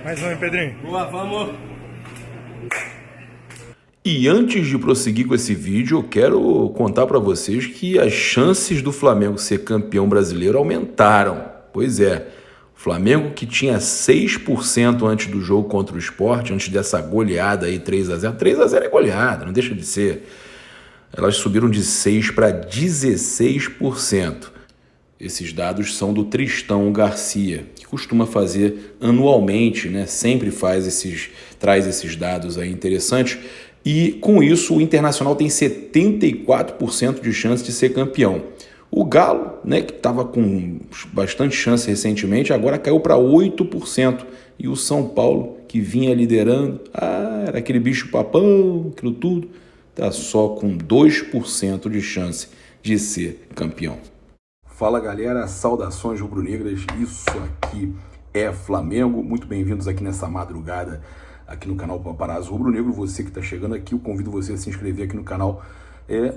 Mais um, hein, Pedrinho? Boa, vamos! E antes de prosseguir com esse vídeo, eu quero contar para vocês que as chances do Flamengo ser campeão brasileiro aumentaram. Pois é, o Flamengo que tinha 6% antes do jogo contra o Sport, antes dessa goleada aí 3-0. 3-0 é goleada, não deixa de ser. Elas subiram de 6% para 16%. Esses dados são do Tristão Garcia, que costuma fazer anualmente, né? Sempre traz esses dados aí interessantes. E com isso o Internacional tem 74% de chance de ser campeão. O Galo, né, que estava com bastante chance recentemente, agora caiu para 8%. E o São Paulo, que vinha liderando, era aquele bicho papão, aquilo tudo, está só com 2% de chance de ser campeão. Fala galera, saudações rubro-negras, isso aqui é Flamengo, muito bem-vindos aqui nessa madrugada, aqui no canal Paparazzo Rubro-Negro. Você que está chegando aqui, eu convido você a se inscrever aqui no canal,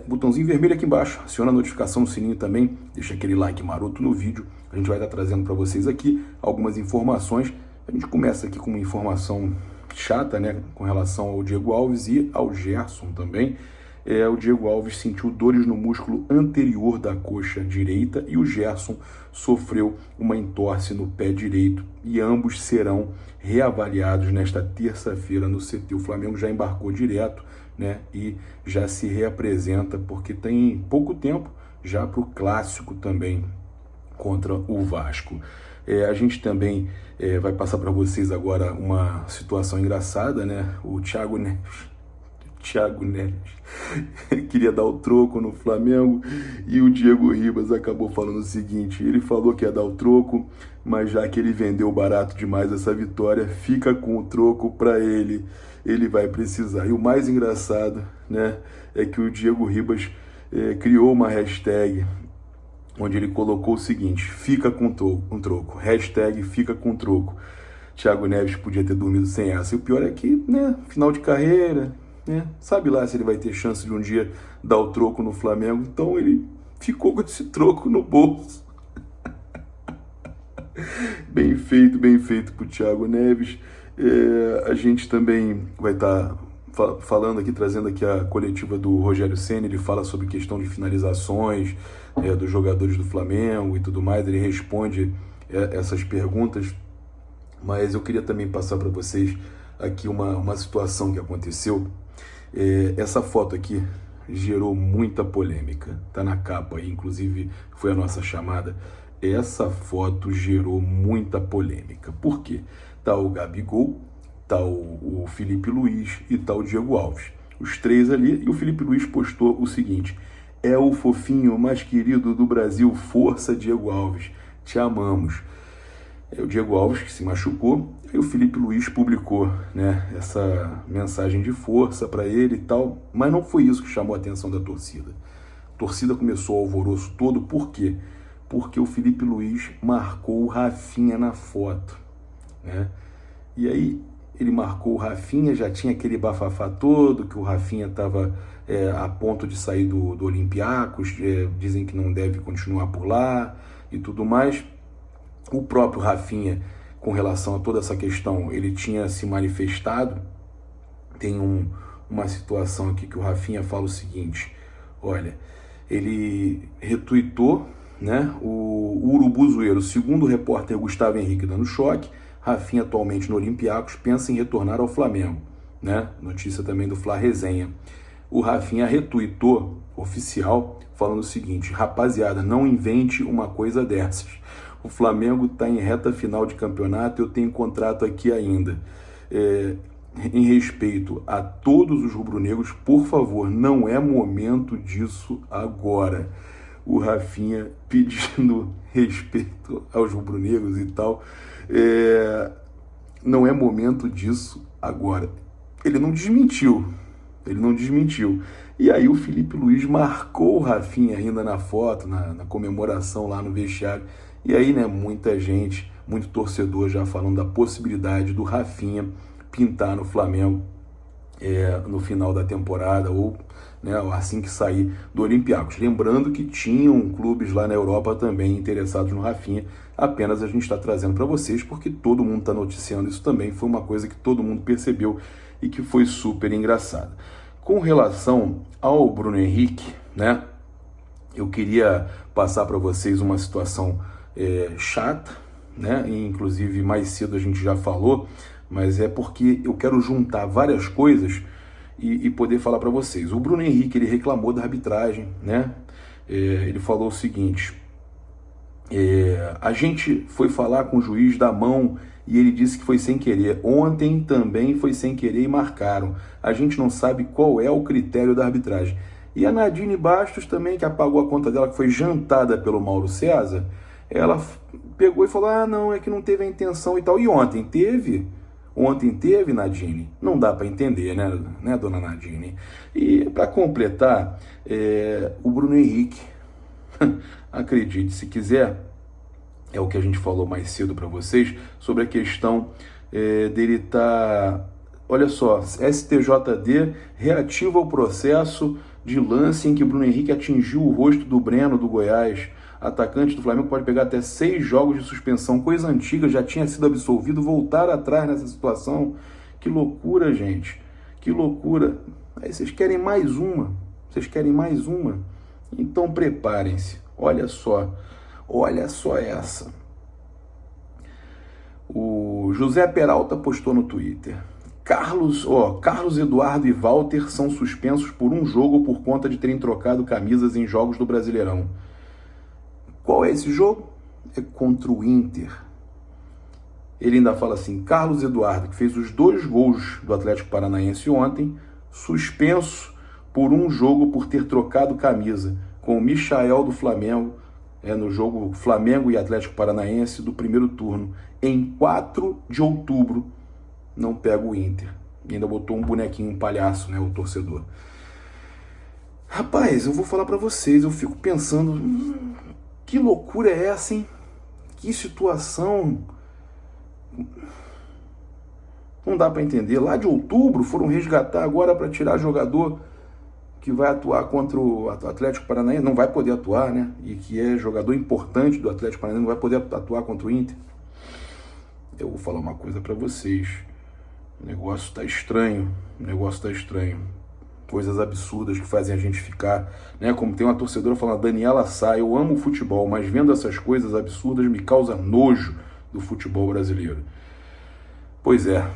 botãozinho vermelho aqui embaixo, aciona a notificação no sininho também, deixa aquele like maroto no vídeo. A gente vai estar trazendo para vocês aqui algumas informações. A gente começa aqui com uma informação chata, né, com relação ao Diego Alves e ao Gerson também. O Diego Alves sentiu dores no músculo anterior da coxa direita e o Gerson sofreu uma entorse no pé direito e ambos serão reavaliados nesta terça-feira no CT. O Flamengo já embarcou direto, né, e já se reapresenta porque tem pouco tempo já para o clássico também contra o Vasco. A gente também vai passar para vocês agora uma situação engraçada, né? O Thiago Neves queria dar o troco no Flamengo e o Diego Ribas acabou falando o seguinte: ele falou que ia dar o troco, mas já que ele vendeu barato demais essa vitória, fica com o troco para ele vai precisar. E o mais engraçado, né, é que o Diego Ribas criou uma hashtag onde ele colocou o seguinte: fica com troco, hashtag fica com troco. Thiago Neves podia ter dormido sem essa. E o pior é que, né, final de carreira, sabe lá se ele vai ter chance de um dia dar o troco no Flamengo. Então ele ficou com esse troco no bolso. Bem feito pro Thiago Neves. A gente também vai estar falando aqui, trazendo aqui a coletiva do Rogério Ceni. Ele fala sobre questão de finalizações dos jogadores do Flamengo e tudo mais. Ele responde essas perguntas, mas eu queria também passar para vocês aqui uma situação que aconteceu. Essa foto aqui gerou muita polêmica, tá na capa aí, inclusive foi a nossa chamada. Essa foto gerou muita polêmica. Por quê? Tá o Gabigol, tá o Felipe Luiz e tá o Diego Alves. Os três ali, e o Felipe Luiz postou o seguinte: é o fofinho mais querido do Brasil, força Diego Alves, te amamos. O Diego Alves que se machucou, e o Felipe Luiz publicou, né, essa mensagem de força para ele e tal, mas não foi isso que chamou a atenção da torcida. A torcida começou o alvoroço todo, por quê? Porque o Felipe Luiz marcou o Rafinha na foto, né? E aí ele marcou o Rafinha, já tinha aquele bafafá todo, que o Rafinha estava a ponto de sair do Olympiacos, dizem que não deve continuar por lá e tudo mais. O próprio Rafinha, com relação a toda essa questão, ele tinha se manifestado. Tem uma situação aqui que o Rafinha fala o seguinte: olha, ele retuitou, né, o Urubuzoeiro, segundo o repórter Gustavo Henrique dando choque, Rafinha atualmente no Olympiacos pensa em retornar ao Flamengo, né? Notícia também do Fla Resenha. O Rafinha retuitou, oficial, falando o seguinte: rapaziada, não invente uma coisa dessas. O Flamengo está em reta final de campeonato, eu tenho contrato aqui ainda. Em respeito a todos os rubro-negros, por favor, não é momento disso agora. O Rafinha pedindo respeito aos rubro-negros e tal. Não é momento disso agora. Ele não desmentiu. E aí o Felipe Luiz marcou o Rafinha ainda na foto, na comemoração lá no vestiário. E aí, né, muita gente, muito torcedor já falando da possibilidade do Rafinha pintar no Flamengo. no final da temporada ou, né, assim que sair do Olympiacos. Lembrando que tinham clubes lá na Europa também interessados no Rafinha, apenas a gente está trazendo para vocês porque todo mundo está noticiando isso também, foi uma coisa que todo mundo percebeu e que foi super engraçada. Com relação ao Bruno Henrique, né, eu queria passar para vocês uma situação chata, né, e inclusive mais cedo a gente já falou, mas é porque eu quero juntar várias coisas e poder falar para vocês. O Bruno Henrique, ele reclamou da arbitragem, né? Ele falou o seguinte, a gente foi falar com o juiz da mão e ele disse que foi sem querer. Ontem também foi sem querer e marcaram. A gente não sabe qual é o critério da arbitragem. E a Nadine Bastos também, que apagou a conta dela, que foi jantada pelo Mauro César, ela pegou e falou, não, é que não teve a intenção e tal. E ontem teve... Ontem teve, Nadine, não dá para entender, né, dona Nadine? E para completar, o Bruno Henrique, acredite se quiser, é o que a gente falou mais cedo para vocês, sobre a questão dele estar... Olha só, STJD reativa o processo de lance em que Bruno Henrique atingiu o rosto do Breno, do Goiás. Atacante do Flamengo pode pegar até 6 jogos de suspensão, coisa antiga, já tinha sido absolvido, voltar atrás nessa situação. Que loucura, gente, que loucura. Aí vocês querem mais uma, então preparem-se, olha só essa. O José Peralta postou no Twitter, Carlos Eduardo e Walter são suspensos por um jogo por conta de terem trocado camisas em jogos do Brasileirão. Qual é esse jogo? É contra o Inter. Ele ainda fala assim, Carlos Eduardo, que fez os 2 gols do Atlético Paranaense ontem, suspenso por um jogo por ter trocado camisa com o Michael do Flamengo, no jogo Flamengo e Atlético Paranaense do primeiro turno, em 4 de outubro, não pega o Inter. E ainda botou um bonequinho, um palhaço, né, o torcedor. Rapaz, eu vou falar para vocês, eu fico pensando... Que loucura é essa, hein? Que situação. Não dá para entender. Lá de outubro foram resgatar agora para tirar jogador que vai atuar contra o Atlético Paranaense. Não vai poder atuar, né? E que é jogador importante do Atlético Paranaense, não vai poder atuar contra o Inter. Eu vou falar uma coisa para vocês. O negócio tá estranho. Coisas absurdas que fazem a gente ficar, né? Como tem uma torcedora falando, Daniela Sá, eu amo o futebol, mas vendo essas coisas absurdas me causa nojo do futebol brasileiro. Pois é,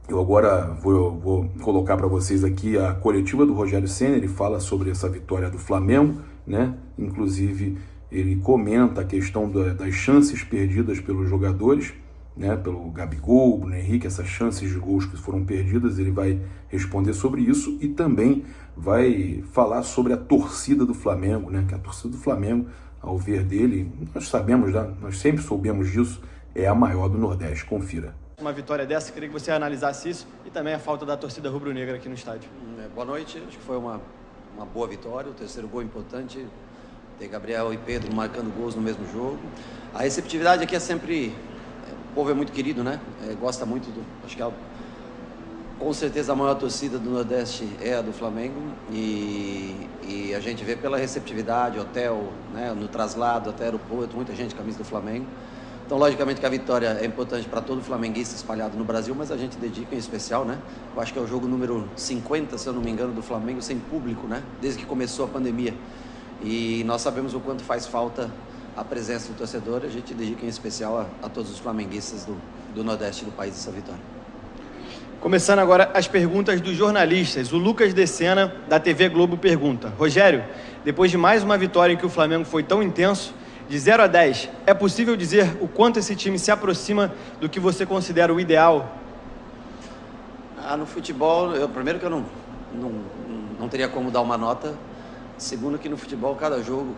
eu agora vou colocar para vocês aqui a coletiva do Rogério Ceni. Ele fala sobre essa vitória do Flamengo, né? Inclusive ele comenta a questão das chances perdidas pelos jogadores, né, pelo Gabigol, Bruno Henrique, essas chances de gols que foram perdidas. Ele vai responder sobre isso e também vai falar sobre a torcida do Flamengo, né, que a torcida do Flamengo, ao ver dele, nós sabemos, né, nós sempre soubemos disso, é a maior do Nordeste. Confira. Uma vitória dessa, queria que você analisasse isso e também a falta da torcida rubro-negra aqui no estádio. Boa noite, acho que foi uma boa vitória, o terceiro gol importante, ter Gabriel e Pedro marcando gols no mesmo jogo. A receptividade aqui é sempre... O povo é muito querido, né? Gosta muito acho que com certeza a maior torcida do Nordeste é a do Flamengo e a gente vê pela receptividade, hotel, né, no traslado até aeroporto, muita gente com a camisa do Flamengo. Então, logicamente que a vitória é importante para todo flamenguista espalhado no Brasil, mas a gente dedica em especial, né? Eu acho que é o jogo número 50, se eu não me engano, do Flamengo sem público, né? Desde que começou a pandemia. E nós sabemos o quanto faz falta a presença do torcedor, a gente dedica em especial a todos os flamenguistas do Nordeste do país essa vitória. Começando agora as perguntas dos jornalistas. O Lucas Decena, da TV Globo, pergunta: Rogério, depois de mais uma vitória em que o Flamengo foi tão intenso, de 0 a 10, é possível dizer o quanto esse time se aproxima do que você considera o ideal? No futebol, primeiro que eu não teria como dar uma nota. Segundo que no futebol, cada jogo,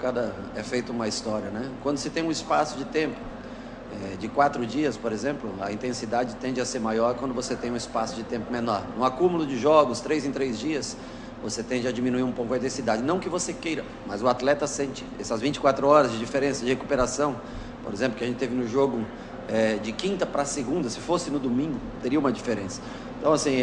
é feito uma história, né? Quando se tem um espaço de tempo, de 4 dias, por exemplo, a intensidade tende a ser maior quando você tem um espaço de tempo menor. No acúmulo de jogos, 3 em 3 dias, você tende a diminuir um pouco a intensidade. Não que você queira, mas o atleta sente essas 24 horas de diferença de recuperação. Por exemplo, que a gente teve no jogo de quinta para segunda, se fosse no domingo, teria uma diferença. Então, assim,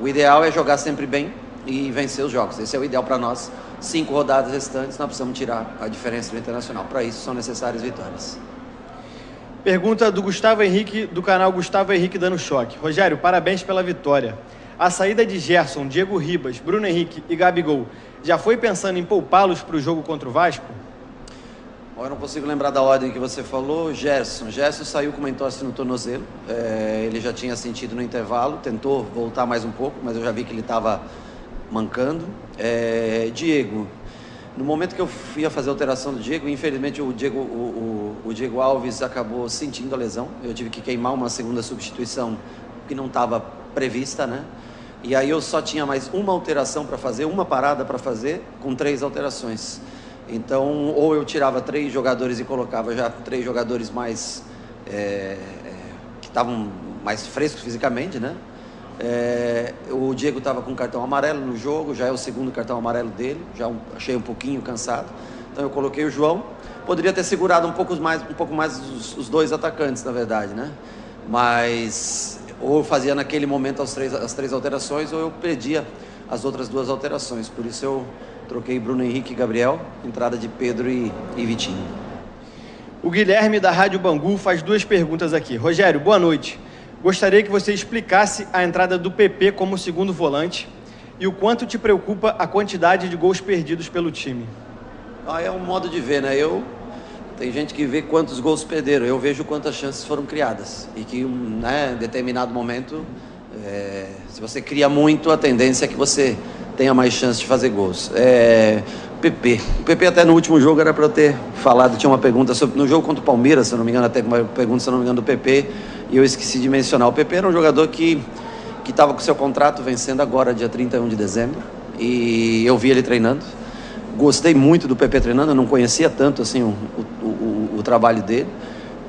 o ideal é jogar sempre bem e vencer os jogos. Esse é o ideal para nós. 5 rodadas restantes, nós precisamos tirar a diferença do Internacional. Para isso, são necessárias vitórias. Pergunta do Gustavo Henrique, do canal Gustavo Henrique Dando Choque. Rogério, parabéns pela vitória. A saída de Gerson, Diego Ribas, Bruno Henrique e Gabigol, já foi pensando em poupá-los para o jogo contra o Vasco? Bom, eu não consigo lembrar da ordem que você falou. Gerson saiu com uma entorse no tornozelo. Ele já tinha sentido no intervalo, tentou voltar mais um pouco, mas eu já vi que ele estava mancando. Diego, no momento que eu ia fazer a alteração do Diego, infelizmente o Diego Alves acabou sentindo a lesão. Eu tive que queimar uma segunda substituição que não estava prevista, né? E aí eu só tinha mais uma alteração para fazer, uma parada para fazer, com 3 alterações. Então, ou eu tirava 3 jogadores e colocava já 3 jogadores mais que estavam mais frescos fisicamente, né? O Diego estava com cartão amarelo no jogo, já é o segundo cartão amarelo dele, já achei um pouquinho cansado. Então eu coloquei o João. Poderia ter segurado um pouco mais os 2 atacantes, na verdade, né? Mas ou eu fazia naquele momento as 3 alterações, ou eu perdia as outras 2 alterações. Por isso eu troquei Bruno Henrique e Gabriel, entrada de Pedro e Vitinho. O Guilherme da Rádio Bangu faz 2 perguntas aqui. Rogério, boa noite. Gostaria que você explicasse a entrada do PP como segundo volante e o quanto te preocupa a quantidade de gols perdidos pelo time. É um modo de ver, né? Tem gente que vê quantos gols perderam, eu vejo quantas chances foram criadas. E que, né, em determinado momento, se você cria muito, a tendência é que você tenha mais chance de fazer gols. O PP até no último jogo era para eu ter falado, tinha uma pergunta sobre, no jogo contra o Palmeiras, se eu não me engano, até uma pergunta, se eu não me engano, do PP, e eu esqueci de mencionar. O PP era um jogador que estava com seu contrato vencendo agora, dia 31 de dezembro, e eu vi ele treinando. Gostei muito do PP treinando, eu não conhecia tanto assim o trabalho dele,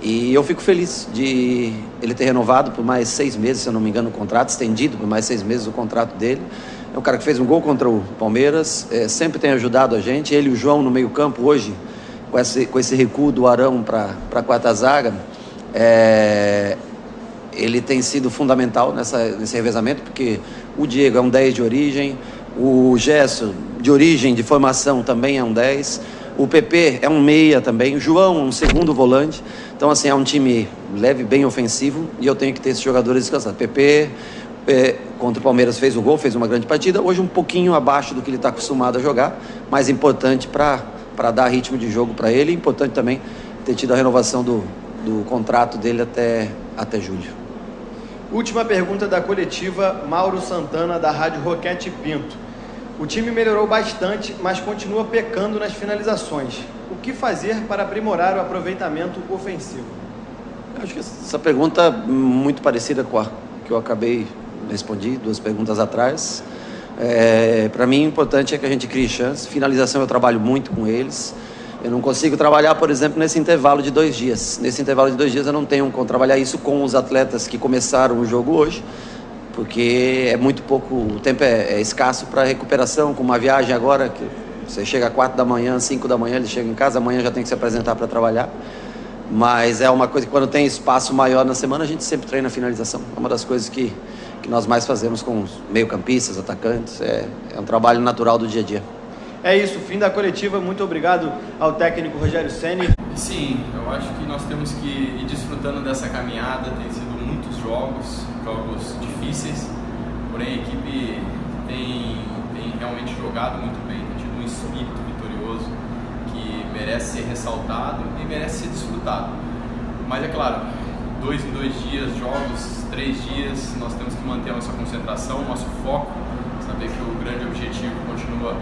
e eu fico feliz de ele ter renovado por mais 6 meses, se eu não me engano, o contrato, estendido por mais 6 meses o contrato dele. É um cara que fez um gol contra o Palmeiras, sempre tem ajudado a gente. Ele e o João no meio campo hoje, com esse recuo do Arão para a quarta zaga, ele tem sido fundamental nesse revezamento, porque o Diego é um 10 de origem, o Gerson de origem, de formação, também é um 10, o PP é um meia também, o João um segundo volante. Então, assim, é um time leve, bem ofensivo, e eu tenho que ter esses jogadores descansados. PP, contra o Palmeiras, fez o gol, fez uma grande partida, hoje um pouquinho abaixo do que ele está acostumado a jogar, mas importante para dar ritmo de jogo para ele, e importante também ter tido a renovação do contrato dele até julho. Última pergunta da coletiva, Mauro Santana, da Rádio Roquete Pinto. O time melhorou bastante, mas continua pecando nas finalizações. O que fazer para aprimorar o aproveitamento ofensivo? Eu acho que essa pergunta é muito parecida com a que eu acabei respondi 2 perguntas atrás. Para mim, o importante é que a gente crie chances. Finalização eu trabalho muito com eles. Eu não consigo trabalhar, por exemplo, nesse intervalo de 2 dias. Nesse intervalo de 2 dias eu não tenho como trabalhar isso com os atletas que começaram o jogo hoje, porque é muito pouco, o tempo é escasso para recuperação, com uma viagem agora, que você chega às 4 da manhã, 5 da manhã, ele chega em casa, amanhã já tem que se apresentar para trabalhar. Mas é uma coisa que, quando tem espaço maior na semana, a gente sempre treina a finalização. É uma das coisas que nós mais fazemos com os meio-campistas, atacantes. É um trabalho natural do dia a dia. É isso, fim da coletiva. Muito obrigado ao técnico Rogério Ceni. Sim, eu acho que nós temos que ir desfrutando dessa caminhada. Tem sido muitos jogos difíceis, porém a equipe tem realmente jogado muito bem, tem tido um espírito vitorioso que merece ser ressaltado e merece ser desfrutado. Mas é claro, 2 em 2 dias, jogos, 3 dias, nós temos que manter a nossa concentração, nosso foco, saber que o grande objetivo continua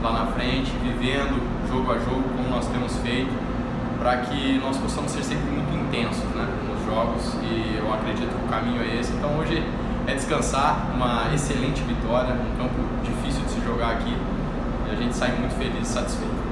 lá na frente, vivendo jogo a jogo como nós temos feito, para que nós possamos ser sempre muito intensos, né, nos jogos, e eu acredito que o caminho é esse. Então hoje é descansar, uma excelente vitória, um campo difícil de se jogar aqui, e a gente sai muito feliz e satisfeito.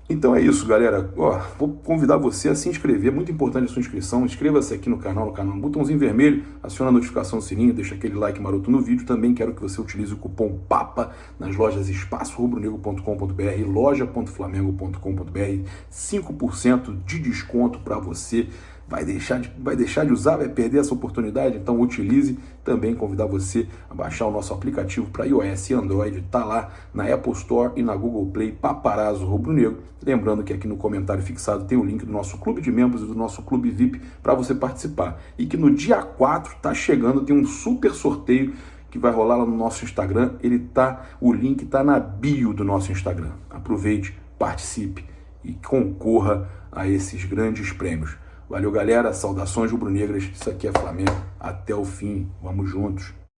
Então é isso, galera. Vou convidar você a se inscrever, muito importante a sua inscrição. Inscreva-se aqui no canal, no botãozinho vermelho, aciona a notificação do sininho, deixa aquele like maroto no vídeo. Também quero que você utilize o cupom PAPA nas lojas espaçorubronegro.com.br e loja.flamengo.com.br, 5% de desconto para você vai deixar de usar, vai perder essa oportunidade? Então utilize. Também convidar você a baixar o nosso aplicativo para iOS e Android, está lá na Apple Store e na Google Play, Paparazzo Rubro Negro. Lembrando que aqui no comentário fixado tem o link do nosso clube de membros e do nosso clube VIP para você participar. E que no dia 4 está chegando, tem um super sorteio que vai rolar lá no nosso Instagram. O link está na bio do nosso Instagram. Aproveite, participe e concorra a esses grandes prêmios. Valeu, galera. Saudações rubro-negras. Isso aqui é Flamengo. Até o fim. Vamos juntos.